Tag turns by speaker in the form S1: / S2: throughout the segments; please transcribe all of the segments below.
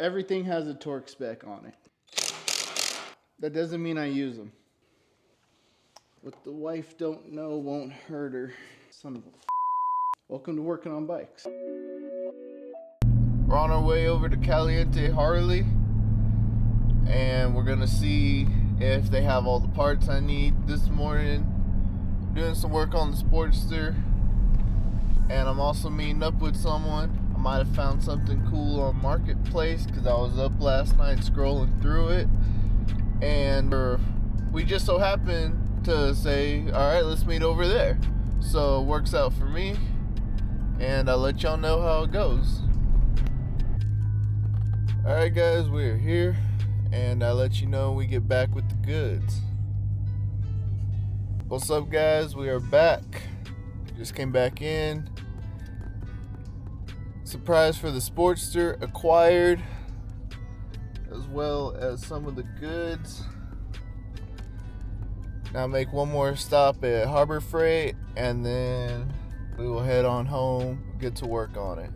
S1: Everything has a torque spec on it. That doesn't mean I use them. What the wife don't know won't hurt her. Son of a Welcome to working on bikes. We're on our way over to Caliente Harley, and we're gonna see if they have all the parts I need this morning. Doing some work on the Sportster, and I'm also meeting up with someone. I might have found something cool on Marketplace because I was up last night scrolling through it, and we just so happened to say, all right, let's meet over there. So it works out for me, and I'll let y'all know how it goes. All right, guys, we're here, and I'll let you know when we get back with the goods. What's up, guys? We are back. Just came back in. Surprise for the Sportster acquired, as well as some of the goods. Now make one more stop at Harbor Freight, and then we will head on home, get to work on it.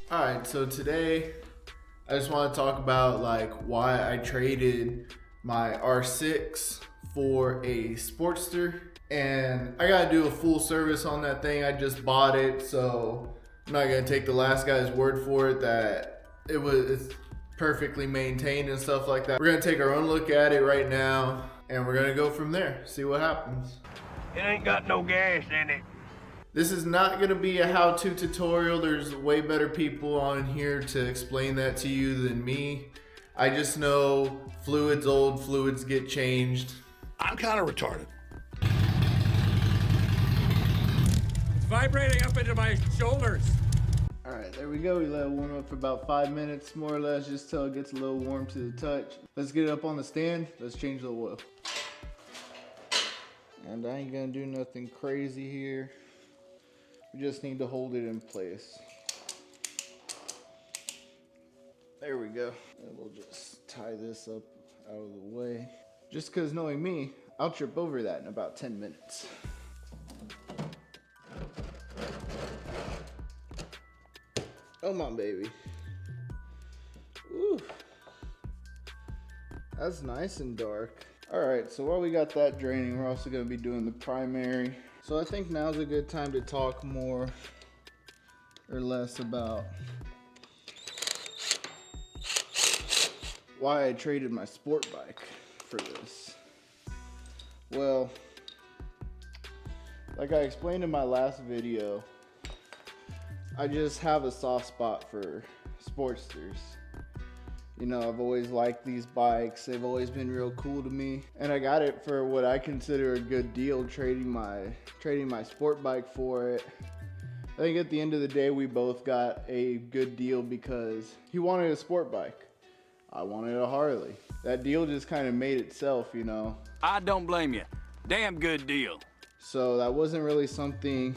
S1: Alright, so today I just want to talk about why I traded my R6 for a Sportster. And I gotta do a full service on that thing. I just bought it, so I'm not gonna take the last guy's word for it that it's perfectly maintained and stuff like that. We're gonna take our own look at it right now, and we're gonna go from there, see what happens.
S2: It ain't got no gas in it.
S1: This is not gonna be a how-to tutorial. There's way better people on here to explain that to you than me. I just know fluids old, fluids get changed.
S2: I'm kind of retarded. It's vibrating up into my shoulders.
S1: All right, there we go. We let it warm up for about 5 minutes, more or less, just till it gets a little warm to the touch. Let's get it up on the stand. Let's change the oil. And I ain't gonna do nothing crazy here. We just need to hold it in place. There we go. And we'll just tie this up out of the way. Just because knowing me, I'll trip over that in about 10 minutes. Come on, baby. Ooh. That's nice and dark. All right, so while we got that draining, we're also gonna be doing the primary. So I think now's a good time to talk more or less about why I traded my sport bike for this. Well, like I explained in my last video, I just have a soft spot for Sportsters. You know, I've always liked these bikes. They've always been real cool to me. And I got it for what I consider a good deal, trading my sport bike for it. I think at the end of the day, we both got a good deal because he wanted a sport bike. I wanted a Harley. That deal just kind of made itself, you know.
S2: I don't blame you. Damn good deal.
S1: So that wasn't really something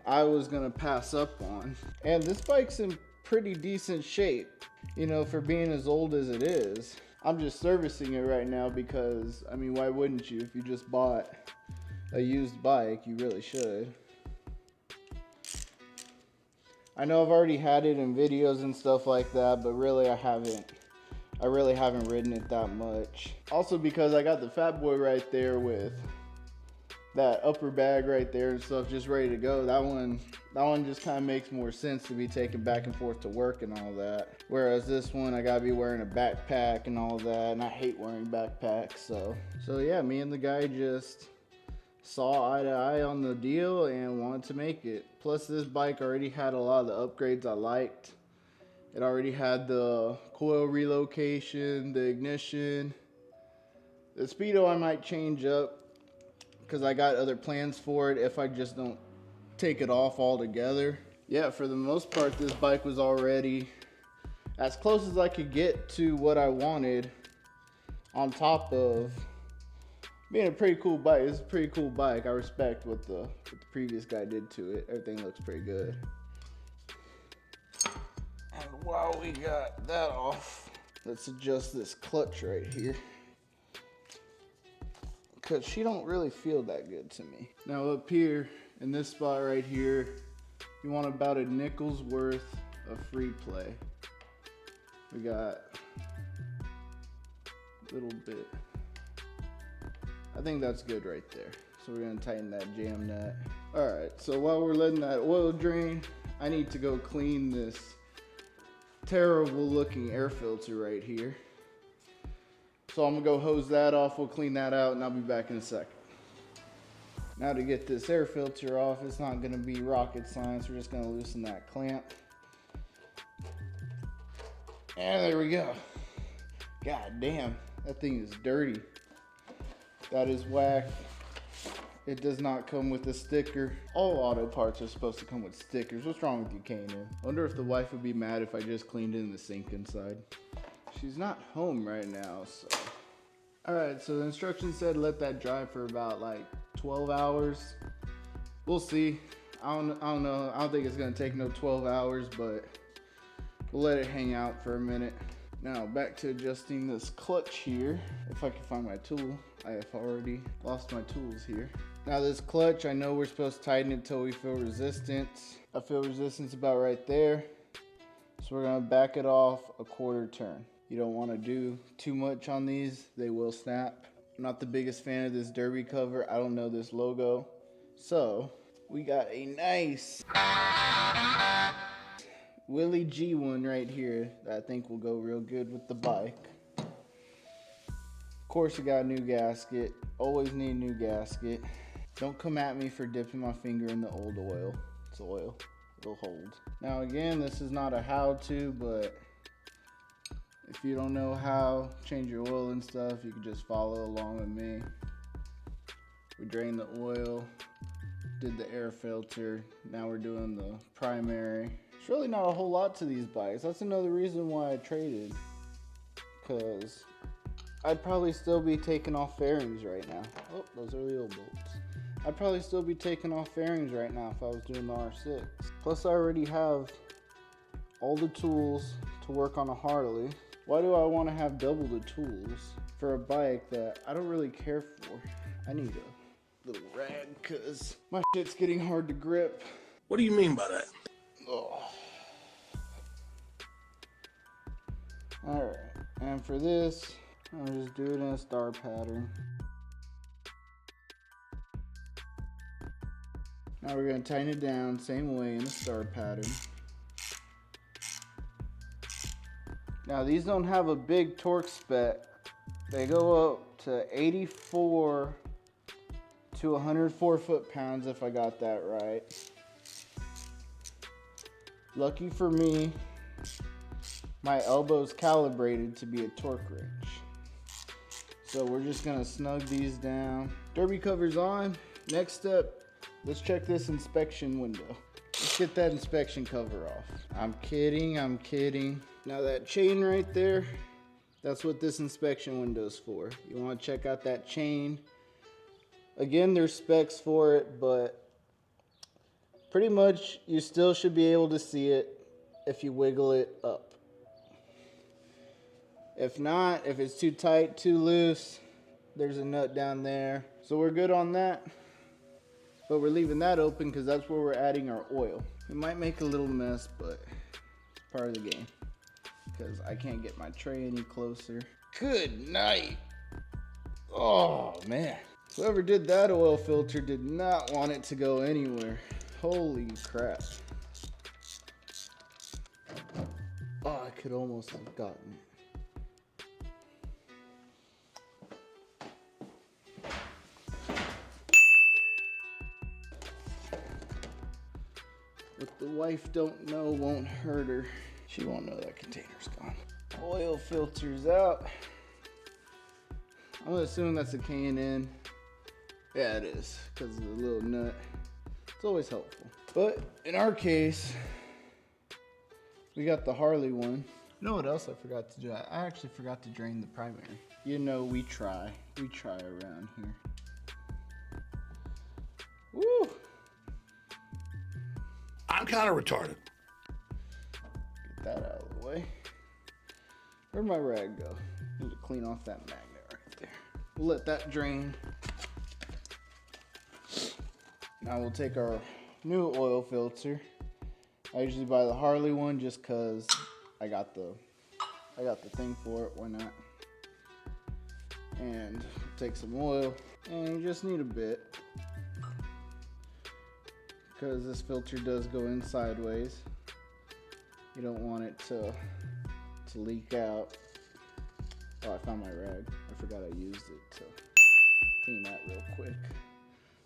S1: I was gonna pass up on. And this bike's in pretty decent shape, you know, for being as old as it is. I'm just servicing it right now because, I mean, why wouldn't you? If you just bought a used bike, you really should. I know I've already had it in videos and stuff like that, but really I really haven't ridden it that much. Also because I got the Fat Boy right there with that upper bag right there and stuff just ready to go. That one just kind of makes more sense to be taken back and forth to work and all that. Whereas this one, I gotta be wearing a backpack and all that, and I hate wearing backpacks. So yeah, me and the guy just saw eye to eye on the deal and wanted to make it. Plus this bike already had a lot of the upgrades I liked. It already had the coil relocation, the ignition. The speedo I might change up, because I got other plans for it if I just don't take it off altogether. Yeah, for the most part, this bike was already as close as I could get to what I wanted, on top of being a pretty cool bike. It's a pretty cool bike. I respect what the previous guy did to it. Everything looks pretty good. And while we got that off, let's adjust this clutch right here. because she don't really feel that good to me. Now up here, in this spot right here, you want about a nickel's worth of free play. We got a little bit. I think that's good right there. So we're gonna tighten that jam nut. All right, so while we're letting that oil drain, I need to go clean this terrible looking air filter right here. So I'm gonna go hose that off, we'll clean that out, and I'll be back in a second. Now to get this air filter off, it's not gonna be rocket science. We're just gonna loosen that clamp. And there we go. God damn, that thing is dirty. That is whack. It does not come with a sticker. All auto parts are supposed to come with stickers. What's wrong with you, Kanan? I wonder if the wife would be mad if I just cleaned in the sink inside. She's not home right now, so. All right, so the instructions said let that dry for about like 12 hours. We'll see. I don't know. I don't think it's gonna take no 12 hours, but we'll let it hang out for a minute. Now back to adjusting this clutch here. If I can find my tool. I have already lost my tools here. Now this clutch, I know we're supposed to tighten it till we feel resistance. I feel resistance about right there. So we're gonna back it off a quarter turn. You don't wanna do too much on these, they will snap. I'm not the biggest fan of this derby cover. I don't know this logo. So we got a nice Willie G one right here that I think will go real good with the bike. Of course, you got a new gasket. Always need a new gasket. Don't come at me for dipping my finger in the old oil. It's oil. It'll hold. Now again, this is not a how-to, but if you don't know how to change your oil and stuff, you can just follow along with me. We drained the oil, did the air filter. Now we're doing the primary. It's really not a whole lot to these bikes. That's another reason why I traded, because I'd probably still be taking off fairings right now. Oh, those are the old bolts. I'd probably still be taking off fairings right now if I was doing the R6. Plus I already have all the tools to work on a Harley. Why do I want to have double the tools for a bike that I don't really care for? I need a little rag because my shit's getting hard to grip.
S3: What do you mean by that?
S1: Oh. Alright, and for this, I'll just do it in a star pattern. Now we're going to tighten it down same way in a star pattern. Now these don't have a big torque spec. They go up to 84 to 104 foot-pounds if I got that right. Lucky for me, my elbow's calibrated to be a torque wrench. So we're just gonna snug these down. Derby cover's on. Next step, let's check this inspection window. Let's get that inspection cover off. I'm kidding. Now that chain right there, that's what this inspection window is for. You wanna check out that chain. Again, there's specs for it, but pretty much you still should be able to see it if you wiggle it up. If not, if it's too tight, too loose, there's a nut down there. So we're good on that. But we're leaving that open because that's where we're adding our oil. It might make a little mess, but it's part of the game. Because I can't get my tray any closer. Good night. Oh, man. Whoever did that oil filter did not want it to go anywhere. Holy crap. Oh, I could almost have gotten it. What the wife don't know won't hurt her. She won't know that container's gone. Oil filter's out. I'm gonna assume that's a K&N. Yeah, it is, because of the little nut. It's always helpful. But in our case, we got the Harley one. You know what else I forgot to do? I actually forgot to drain the primary. You know, we try. We try around here. Woo!
S3: I'm kind of retarded.
S1: Get that out of the way. Where'd my rag go? Need to clean off that magnet right there. We'll let that drain. Now we'll take our new oil filter. I usually buy the Harley one just cause I got the thing for it, why not? And take some oil, and you just need a bit because this filter does go in sideways. You don't want it to leak out. Oh, I found my rag. I forgot I used it to clean that real quick.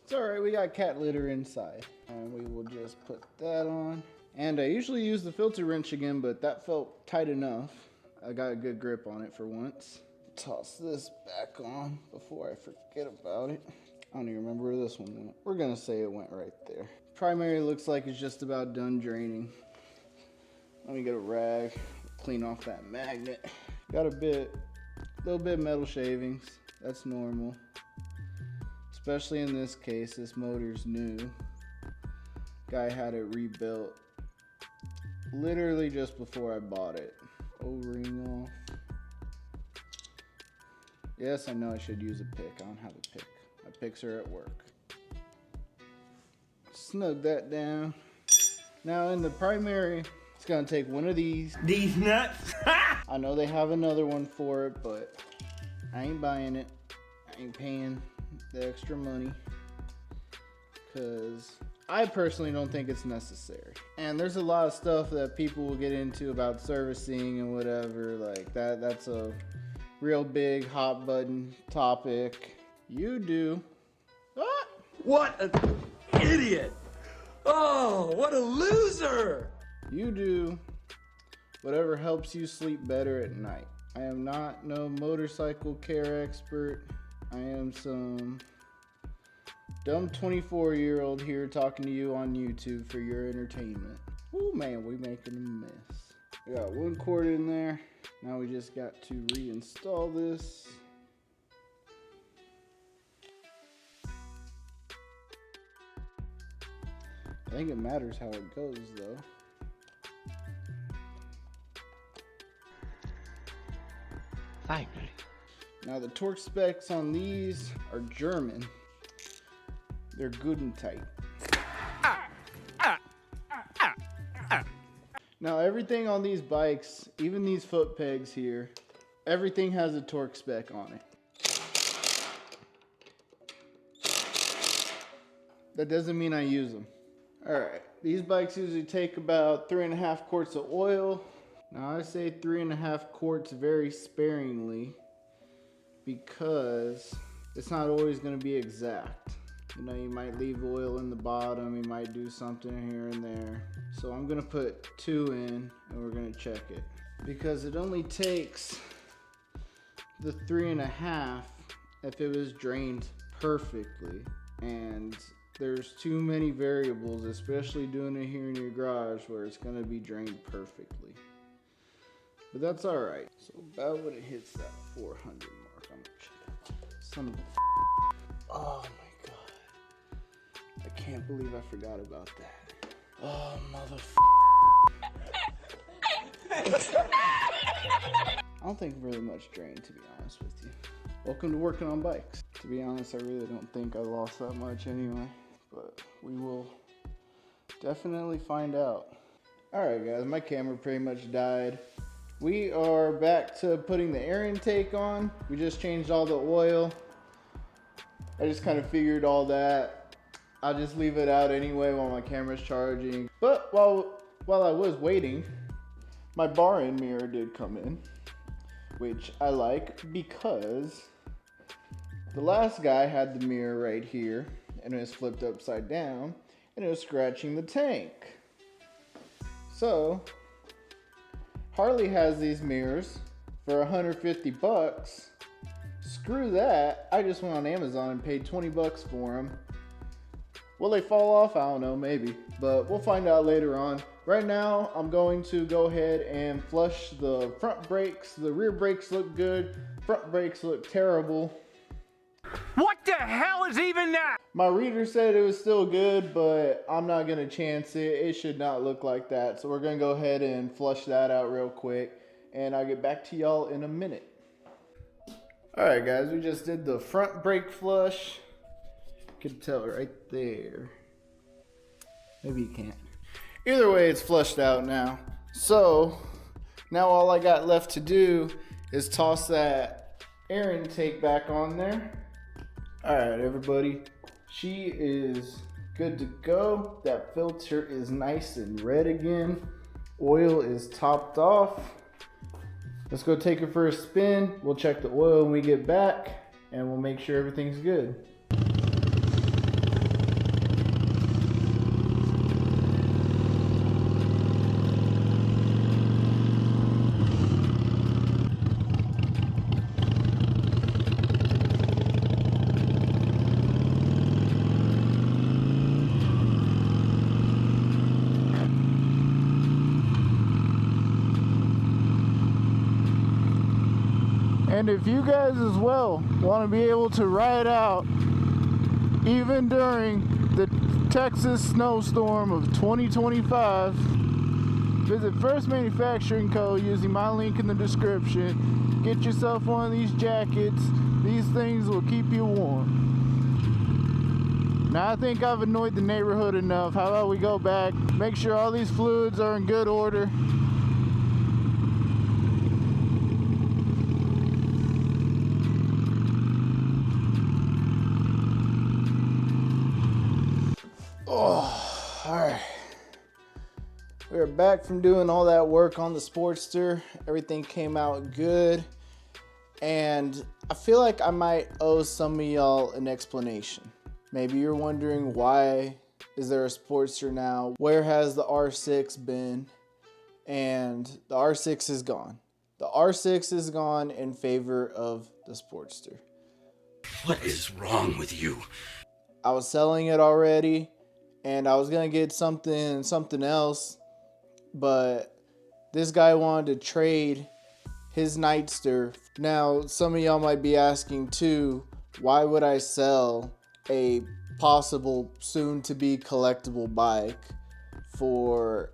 S1: It's alright, we got cat litter inside. And we will just put that on. And I usually use the filter wrench again, but that felt tight enough. I got a good grip on it for once. Toss this back on before I forget about it. I don't even remember where this one went. We're gonna say it went right there. Primary looks like it's just about done draining. Let me get a rag, clean off that magnet. Got a little bit of metal shavings. That's normal. Especially in this case, this motor's new. Guy had it rebuilt literally just before I bought it. O-ring off. Yes, I know I should use a pick. I don't have a pick. My picks are at work. Snug that down. Now in the primary, it's gonna take one of these.
S3: These nuts.
S1: I know they have another one for it, but I ain't buying it. I ain't paying the extra money because I personally don't think it's necessary. And there's a lot of stuff that people will get into about servicing and whatever like that. That's a real big hot button topic. You do.
S2: What an idiot! Oh, what a loser!
S1: You do whatever helps you sleep better at night. I am not no motorcycle care expert. I am some dumb 24-year-old here talking to you on YouTube for your entertainment. Oh man, we making a mess. We got one cord in there. Now we just got to reinstall this. I think it matters how it goes though.
S4: Finally.
S1: Now the torque specs on these are German. They're good and tight. Now everything on these bikes, even these foot pegs here, everything has a torque spec on it. That doesn't mean I use them. Alright, these bikes usually take about 3.5 quarts of oil. Now I say 3.5 quarts very sparingly because it's not always going to be exact. You know, you might leave oil in the bottom, you might do something here and there. So I'm going to put 2 in and we're going to check it. Because it only takes the 3.5 if it was drained perfectly. And there's too many variables, especially doing it here in your garage where it's going to be drained perfectly. But that's alright. So about when it hits that 400 mark, I'm gonna check it. Oh my god. I can't believe I forgot about that. Oh I don't think really much drained, to be honest with you. Welcome to working on bikes. To be honest, I really don't think I lost that much anyway. But we will definitely find out. Alright guys, my camera pretty much died. We are back to putting the air intake on. We just changed all the oil. I just kind of figured all that. I'll just leave it out anyway while my camera's charging. But while I was waiting, my bar end mirror did come in, which I like because the last guy had the mirror right here and it was flipped upside down and it was scratching the tank. So Harley has these mirrors for 150 bucks. Screw that. I just went on Amazon and paid 20 bucks for them. Will they fall off? I don't know, maybe. But we'll find out later on. Right now, I'm going to go ahead and flush the front brakes. The rear brakes look good. Front brakes look terrible.
S2: What the hell is even that?
S1: My reader said it was still good, but I'm not going to chance it. It should not look like that. So we're going to go ahead and flush that out real quick. And I'll get back to y'all in a minute. Alright guys, we just did the front brake flush. You can tell right there. Maybe you can't. Either way, it's flushed out now. So now all I got left to do is toss that air intake back on there. All right, everybody. She is good to go. That filter is nice and red again. Oil is topped off. Let's go take it for a spin. We'll check the oil when we get back, and we'll make sure everything's good. And if you guys as well want to be able to ride out even during the Texas snowstorm of 2025, visit First Manufacturing Co. using my link in the description. Get yourself one of these jackets. These things will keep you warm. Now I think I've annoyed the neighborhood enough. How about we go back, make sure all these fluids are in good order. Oh, all right. We're back from doing all that work on the Sportster. Everything came out good. And I feel like I might owe some of y'all an explanation. Maybe you're wondering, why is there a Sportster now? Where has the R6 been? And the R6 is gone. The R6 is gone in favor of the Sportster.
S3: What is wrong with you?
S1: I was selling it already, and I was gonna get something else, but this guy wanted to trade his Nightster. Now, some of y'all might be asking too, why would I sell a possible soon-to-be collectible bike for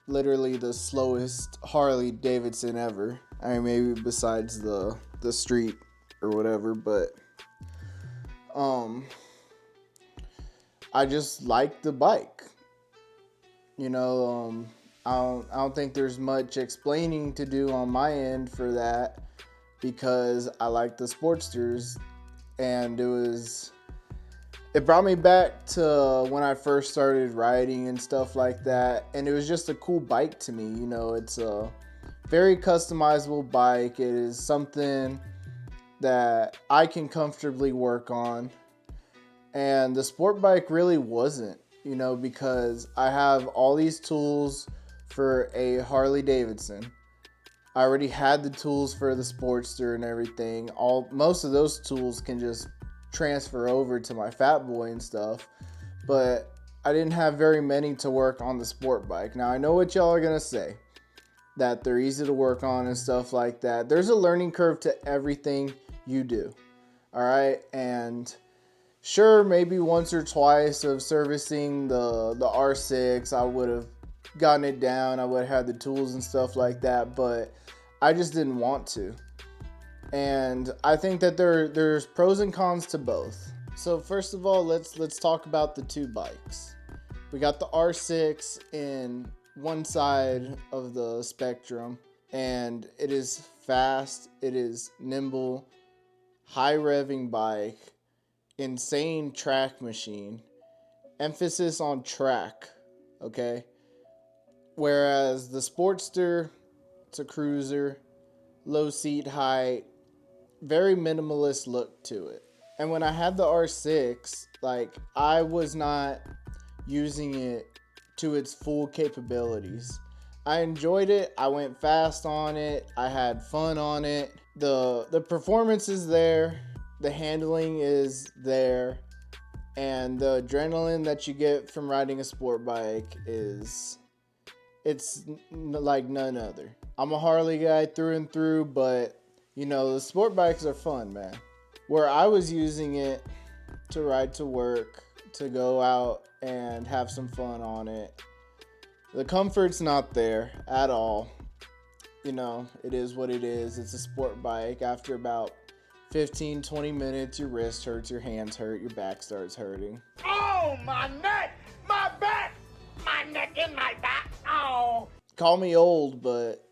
S1: literally the slowest Harley Davidson ever? I mean, maybe besides the street or whatever, but I just like the bike. You know, I don't think there's much explaining to do on my end for that, because I like the Sportsters, and it brought me back to when I first started riding and stuff like that, and it was just a cool bike to me. You know, it's a very customizable bike. It is something that I can comfortably work on, and the sport bike really wasn't, you know, because I have all these tools for a Harley Davidson. I already had the tools for the Sportster and everything. Most of those tools can just transfer over to my Fat Boy and stuff, but I didn't have very many to work on the sport bike. Now, I know what y'all are gonna say, that they're easy to work on and stuff like that. There's a learning curve to everything you do, all right? And sure, maybe once or twice of servicing the R6, I would have gotten it down. I would have had the tools and stuff like that, but I just didn't want to. And I think that there's pros and cons to both. So first of all, let's talk about the two bikes. We got the R6 in one side of the spectrum, and it is fast, it is nimble, high revving bike, insane track machine, emphasis on track, okay? Whereas the Sportster, it's a cruiser, low seat height, very minimalist look to it. And when I had the R6, like, I was not using it to its full capabilities. I enjoyed it. I went fast on it. I had fun on it. The performance is there. The handling is there. And the adrenaline that you get from riding a sport bike it's like none other. I'm a Harley guy through and through, but you know, the sport bikes are fun, man. Where I was using it to ride to work, to go out and have some fun on it, the comfort's not there at all. You know, it is what it is. It's a sport bike. After about 15-20 minutes, your wrist hurts, your hands hurt, your back starts hurting.
S2: Oh, my neck! My back!
S5: in my back. Oh.
S1: Call me old, but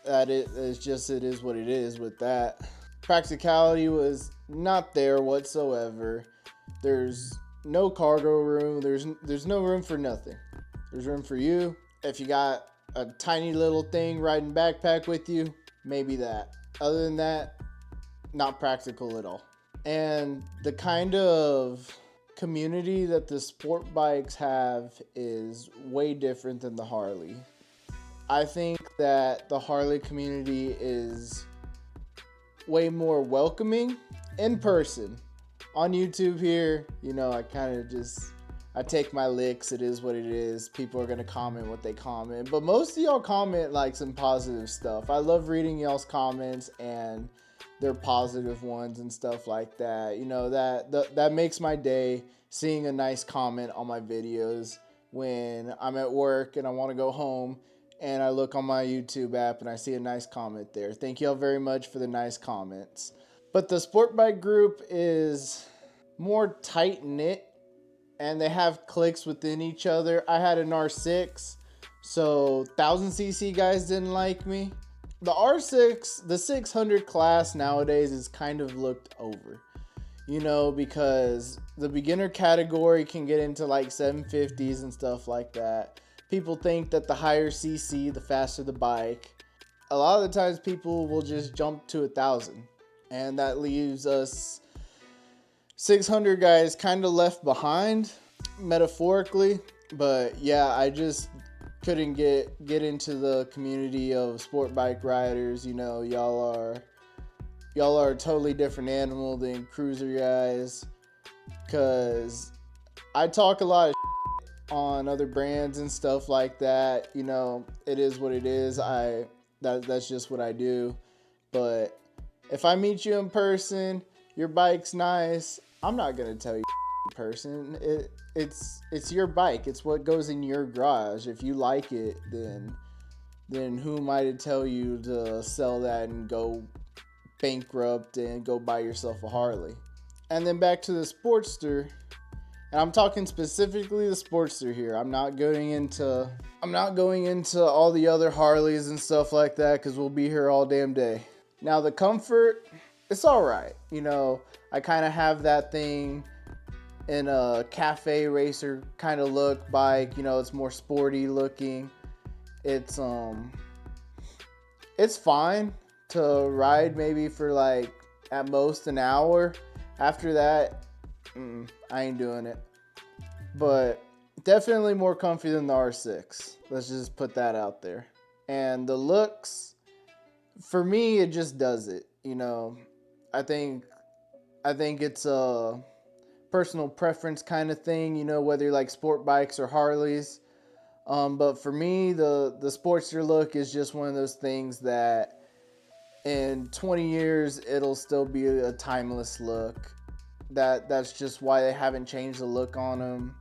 S1: it is what it is with that. Practicality was not there whatsoever. There's no cargo room. There's no room for nothing. There's room for you. If you got a tiny little thing riding backpack with you, maybe that. Other than that, not practical at all. And the kind of community that the sport bikes have is way different than the Harley. I think that the Harley community is way more welcoming in person. On YouTube here, I take my licks. It is what it is. People are going to comment what they comment. But most of y'all comment like some positive stuff. I love reading y'all's comments and their positive ones and stuff like that. That makes my day, seeing a nice comment on my videos when I'm at work and I want to go home and I look on my YouTube app and I see a nice comment there. Thank y'all very much for the nice comments. But the sport bike group is more tight-knit and they have cliques within each other. I had an R6, so 1000cc guys didn't like me. The R6, the 600 class nowadays is kind of looked over, because the beginner category can get into like 750s and stuff like that. People think that the higher cc, the faster the bike. A lot of the times people will just jump to 1000, and that leaves us 600 guys kind of left behind, metaphorically. But yeah, I just couldn't get into the community of sport bike riders. Y'all are a totally different animal than cruiser guys, because I talk a lot of on other brands and stuff like that. It is what it is. That's just what I do. But if I meet you in person, your bike's nice, I'm not gonna tell you in person. It's your bike. It's what goes in your garage. If you like it, then who am I to tell you to sell that and go bankrupt and go buy yourself a Harley? And then back to the Sportster, and I'm talking specifically the Sportster here. I'm not going into all the other Harleys and stuff like that, because we'll be here all damn day. Now the comfort, it's all right. I kind of have that thing in a cafe racer kind of look bike. It's more sporty looking. It's fine to ride maybe for like at most an hour. After that, I ain't doing it. But definitely more comfy than the R6. Let's just put that out there. And the looks, for me, it just does it. I think it's a personal preference kind of thing, whether you like sport bikes or Harleys. But for me, the Sportster look is just one of those things that in 20 years, it'll still be a timeless look. That's just why they haven't changed the look on them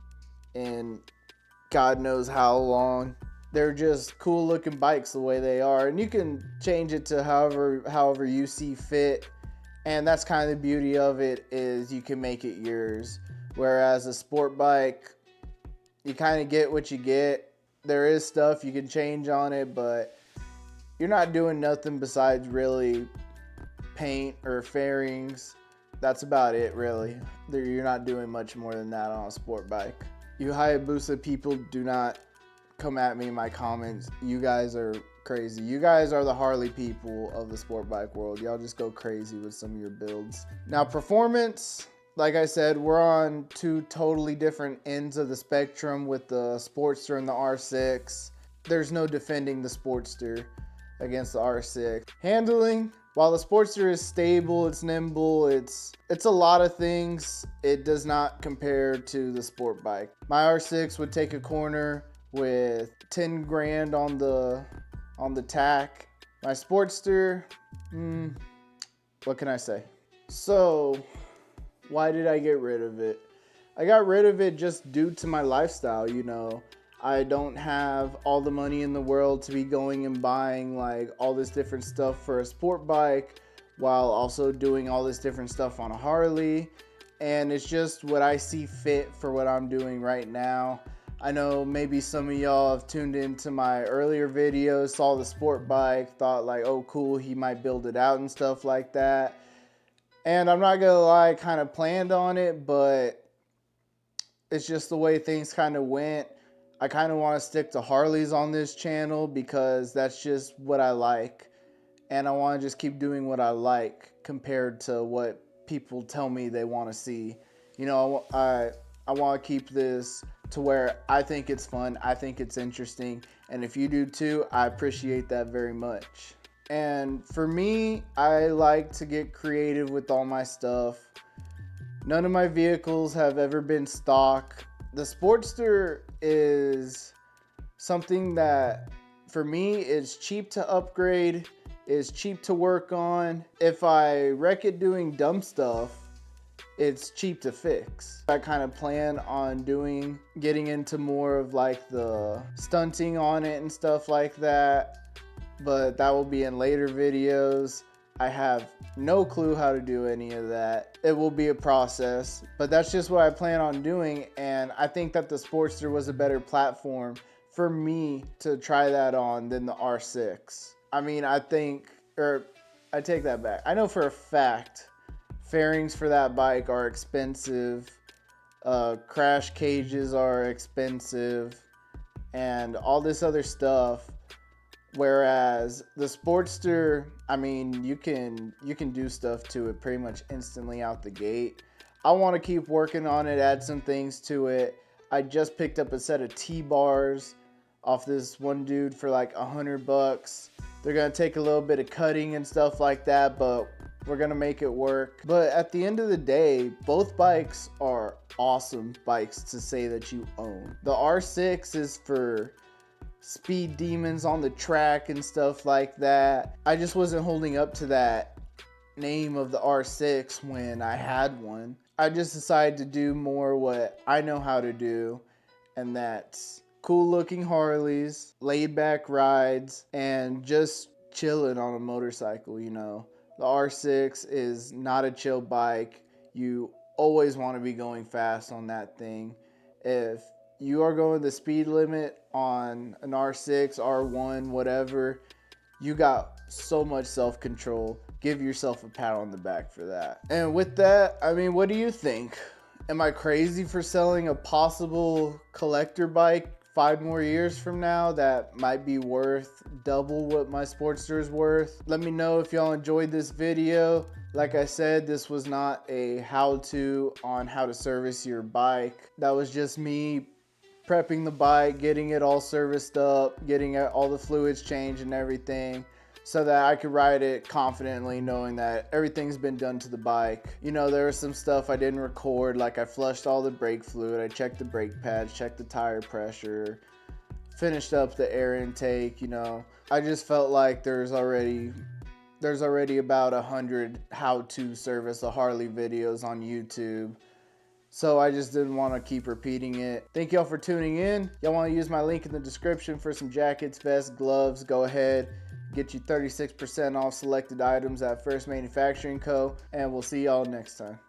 S1: in God knows how long. They're just cool looking bikes the way they are, and you can change it to however you see fit. And that's kind of the beauty of it, is you can make it yours. Whereas a sport bike, you kind of get what you get. There is stuff you can change on it, but you're not doing nothing besides really paint or fairings. That's about it, really. You're not doing much more than that on a sport bike. You Hayabusa people, do not come at me in my comments. You guys are crazy. You guys are the Harley people of the sport bike world. Y'all just go crazy with some of your builds. Now, performance, like I said, we're on two totally different ends of the spectrum with the Sportster and the R6. There's no defending the Sportster against the R6. Handling, while the Sportster is stable, it's nimble, it's a lot of things, it does not compare to the sport bike. My R6 would take a corner with 10 grand on the tack. My Sportster, what can I say? So, why did I get rid of it? I got rid of it just due to my lifestyle, I don't have all the money in the world to be going and buying like all this different stuff for a sport bike while also doing all this different stuff on a Harley. And it's just what I see fit for what I'm doing right now. I know maybe some of y'all have tuned into my earlier videos, saw the sport bike, thought like, oh cool, he might build it out and stuff like that. And I'm not gonna lie, kind of planned on it, but it's just the way things kind of went. I kind of want to stick to Harleys on this channel because that's just what I like. And I want to just keep doing what I like compared to what people tell me they want to see. You know, I want to keep this to where I think it's fun, I think it's interesting, and if you do too, I appreciate that very much. And for me, I like to get creative with all my stuff. None of my vehicles have ever been stock. The Sportster is something that for me is cheap to upgrade, is cheap to work on. If I wreck it doing dumb stuff, it's cheap to fix. I kind of plan on getting into more of like the stunting on it and stuff like that, but that will be in later videos. I have no clue how to do any of that. It will be a process, but that's just what I plan on doing, and I think that the Sportster was a better platform for me to try that on than the R6. I mean, I take that back. I know for a fact fairings for that bike are expensive, crash cages are expensive, and all this other stuff. Whereas the Sportster, I mean, you can do stuff to it pretty much instantly out the gate. I want to keep working on it, add some things to it. I just picked up a set of T-bars off this one dude for like $100. They're gonna take a little bit of cutting and stuff like that, but we're gonna make it work. But at the end of the day, both bikes are awesome bikes to say that you own. The R6 is for speed demons on the track and stuff like that. I just wasn't holding up to that name of the R6 when I had one. I just decided to do more what I know how to do, and that's cool looking Harleys, laid back rides, and just chilling on a motorcycle, you know. The R6 is not a chill bike. You always want to be going fast on that thing. If you are going the speed limit on an R6, R1, whatever, you got so much self-control. Give yourself a pat on the back for that. And with that, I mean, what do you think? Am I crazy for selling a possible collector bike 5 more years from now that might be worth double what my Sportster is worth? Let me know if y'all enjoyed this video. Like I said, this was not a how-to on how to service your bike. That was just me prepping the bike, getting it all serviced up, getting all the fluids changed and everything, so that I could ride it confidently knowing that everything's been done to the bike. You know, there was some stuff I didn't record, like I flushed all the brake fluid, I checked the brake pads, checked the tire pressure, finished up the air intake, you know. I just felt like there's already about 100 how to service a Harley videos on YouTube. So I just didn't want to keep repeating it. Thank y'all for tuning in. Y'all want to use my link in the description for some jackets, vests, gloves, go ahead. Get you 36% off selected items at First Manufacturing Co. And we'll see y'all next time.